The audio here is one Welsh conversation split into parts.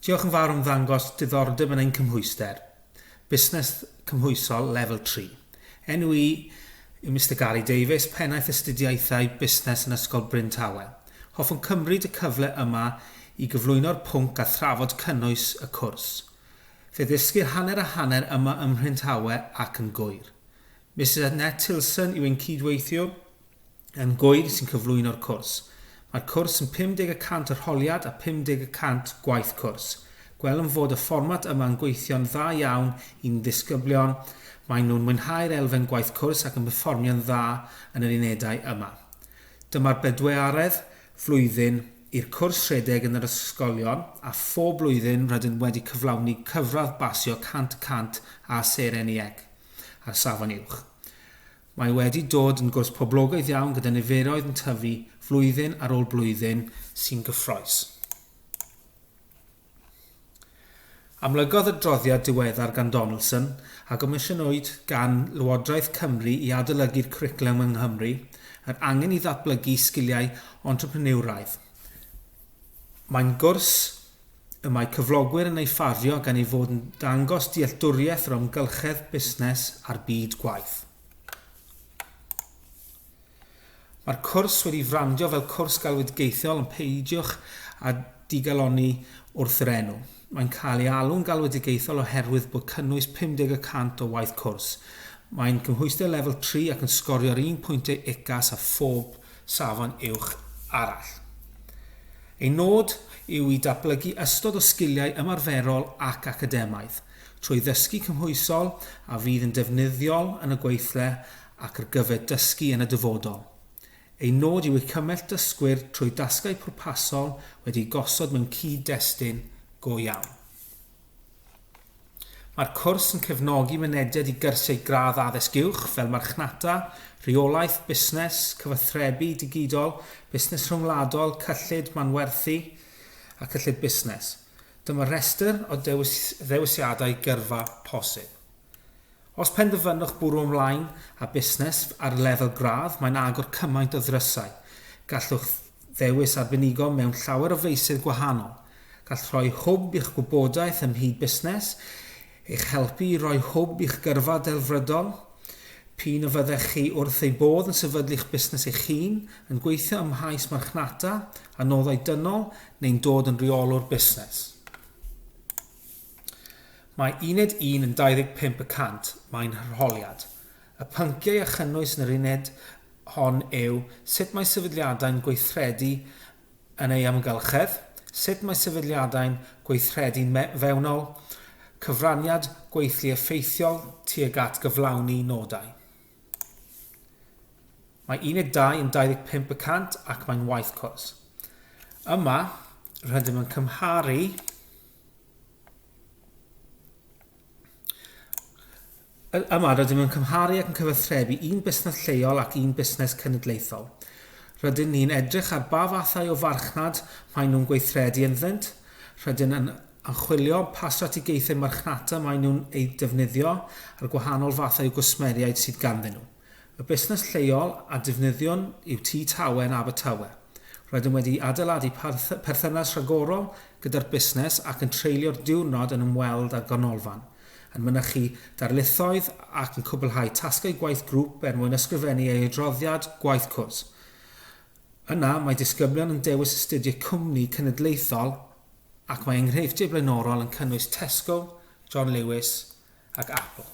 Diolch yn fawr am ddangos diddordeb yn ein cymhwyster. Busnes cymhwysol Lefel 3. Enw I yw Mr Gary Davies, pennaeth astudiaethau busnes yn Ysgol Bryn Tawe. Hoffwn cymryd y cyfle yma I gyflwyno'r pwnc a thrafod cynnwys y cwrs. Fe ddysgu'r hanner a hanner yma ym Mhryn Tawe ac yn gwyr. Mrs Annette Tilson yw ein cydweithiwr yn gwyr sy'n cyflwyno'r cwrs. Mae'r cwrs yn 50% arholiad a 50% gwaith cwrs. Gwelwn fod y fformat yma yn gweithio'n dda iawn i'n ddisgyblion. Mae nhw'n mwynhau'r elfen gwaith cwrs ac yn perfformio'n dda yn yr unedau yma. Dyma'r bedwaredd flwyddyn i'r cwrs rhedeg yn yr ysgolion a 4 blwyddyn rydyn wedi cyflawni cyfradd basio 100% a serenieg ar safon uwch. Mae wedi dod yn gwrs poblogaidd iawn gyda niferoedd yn tyfu flwyddyn ar ôl blwyddyn sy'n gyffroes. Amlygodd y droddiad diweddar gan Donaldson a gomisiynwyd gan Lywodraeth Cymru I adolygu'r cwricwlwm yng Nghymru yr angen I ddatblygu sgiliau entrepreneuraidd. Mae'n gwrs y mae cyflogwyr yn ei ffafrio gan ei fod yn dangos dealltwriaeth yr amgylchedd busnes a'r byd gwaith. Mae'r cwrs wedi frandio fel cwrs galwedigaethol yn peidiwch a digaloni wrth yr enw. Mae'n cael ei alw'n galwedigaethol oherwydd bod cynnwys 50% o waith cwrs. Mae'n cymhwyster Lefel 3 ac yn sgorio'r 1 pwyntiau ugas a phob safon uwch arall. Ei nod yw I datblygu ystod o sgiliau ymarferol ac academaidd, trwy ddysgu cymhwysol a fydd yn defnyddiol yn y gweithle ac ar gyfer dysgu yn y dyfodol. Ei nod yw I cymell dysgwyr trwy dasgau pwrpasol wedi gosod mewn cyd-destun go iawn. Mae'r cwrs yn cefnogi mynediad I gyrsiau gradd addysg uwch fel marchnata, rheolaeth, busnes, cyfathrebu digidol, busnes rhwngwladol, cyllid manwerthu a cyllid busnes. Dyma restr o ddewisiadau gyrfa posib. Os penderfynwch bwrw ymlaen a busnes ar lefel gradd, mae'n agor cymaint o ddrysau. Gallwch ddewis arbenigo mewn llawer o feysydd gwahanol. Gall rhoi hwb i'ch gwybodaeth ymhyd busnes, eich helpu I roi hwb i'ch gyrfa delfrydol, p'un y fyddech chi wrth ei bodd yn sefydlu'ch busnes eich hun, yn gweithio ym maes marchnata, anoddau dynol neu'n dod yn reolwr busnes. Mae 1 yn 25%, mae'n arholiad. Y pynciau a chynnwys yn yr uned hon yw sut mae sefydliadau'n gweithredu yn ei amgylchedd, sut mae sefydliadau'n gweithredu fewnol, cyfraniad gweithlu effeithiol tuag at gyflawni nodau. Mae 1 yn 25% ac mae'n waith cwrs. Yma, rydym yn cymharu ac yn cyfathrebu un busnes lleol ac un busnes cenedlaethol. Rydyn ni'n edrych ar ba fathau o farchnad maen nhw'n gweithredu ynddynt. Rydyn yn anchwilio pa strategaethau marchnata maen nhw'n ei defnyddio ar gwahanol fathau o gwsmeriaid sydd ganddyn nhw. Y busnes lleol a defnyddion yw Tŷ Tawe yn Abertawe. Rydym wedi adeiladu perthynas rhagorol gyda'r busnes ac yn treulio'r diwrnod yn ymweld â'r ganolfan. Yn mynychu darlithoedd ac yn cwblhau tasgau gwaith grŵp mwyn ysgrifennu ei adroddiad gwaith cwrs. Yna mae disgyblion yn dewis astudio cwmni cenedlaethol ac mae enghreifftiau blaenorol yn cynnwys Tesco, John Lewis ac Apple.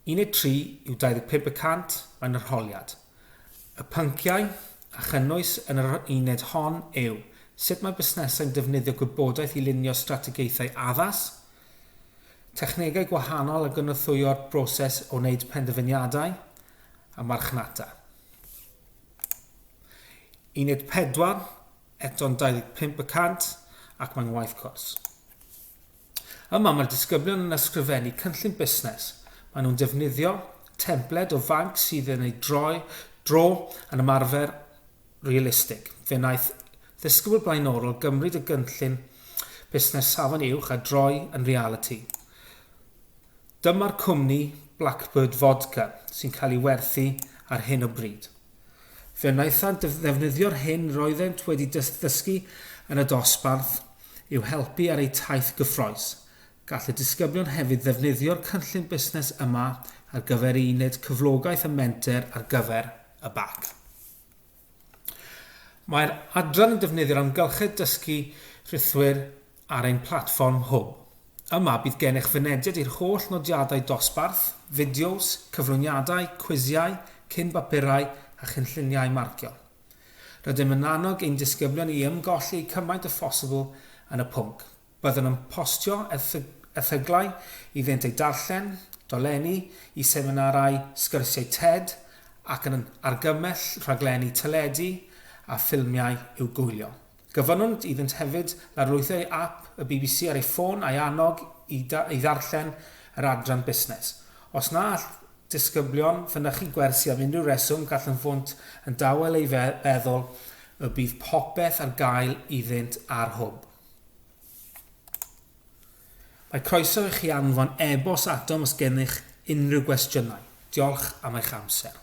1 yw 25%, mae'n arholiad. Y pynciau a chynnwys yn yr uned hon yw sut mae busnesau'n defnyddio gwybodaeth I lunio strategaethau addas, technegau gwahanol a gynorthwyo'r broses o wneud penderfyniadau a marchnata. 1 eto'n 25% ac mae'n waith cwrs. Yma mae'r disgyblion yn ysgrifennu cynllun busnes. Maen nhw'n defnyddio templed o fanc sydd yn ei dro yn ymarfer realistig. Fe wnaeth ddisgybl blaenorol gymryd y gynllun busnes safon uwch a droi yn reality. Dyma'r cwmni Blackbird Vodka sy'n cael ei werthu ar hyn o bryd. Fe wnaethant ddefnyddio'r hyn roeddent wedi ddysgu yn y dosbarth i'w helpu ar eu taith gyffroes. Gall y disgyblion hefyd ddefnyddio'r cynllun busnes yma ar gyfer i wneud cyflogaeth y menter ar gyfer y BAC. Mae'r adran yn defnyddio'r amgylchedd dysgu rhythwyr ar ein platfform hwb. Yma bydd gennych fynediad i'r holl nodiadau dosbarth, fideos, cyflwyniadau, cwisiau, cyn-bapurau a chynlluniau marcio. Rydym yn annog ein disgyblion i ymgolli cymaint y phosibl yn y pwnc. Byddwn yn postio erthyglau i ddynt ei darllen, dolenni, i seminarau sgyrsiau TED ac yn argymell rhaglenni teledu a ffilmiau i'w gwylio. Gyfynnwnt iddynt hefyd larlwytho ei app y BBC ar ei ffôn a'i annog i ddarllen yr adran busnes. Os na all disgyblion fynychu gwersi am unrhyw reswm gall yn ffwnt yn dawel ei feddwl y bydd popeth ar gael iddynt ar hwb. Mae croeso i chi anfon e-bost atom os gennych unrhyw gwestiynau. Diolch am eich amser.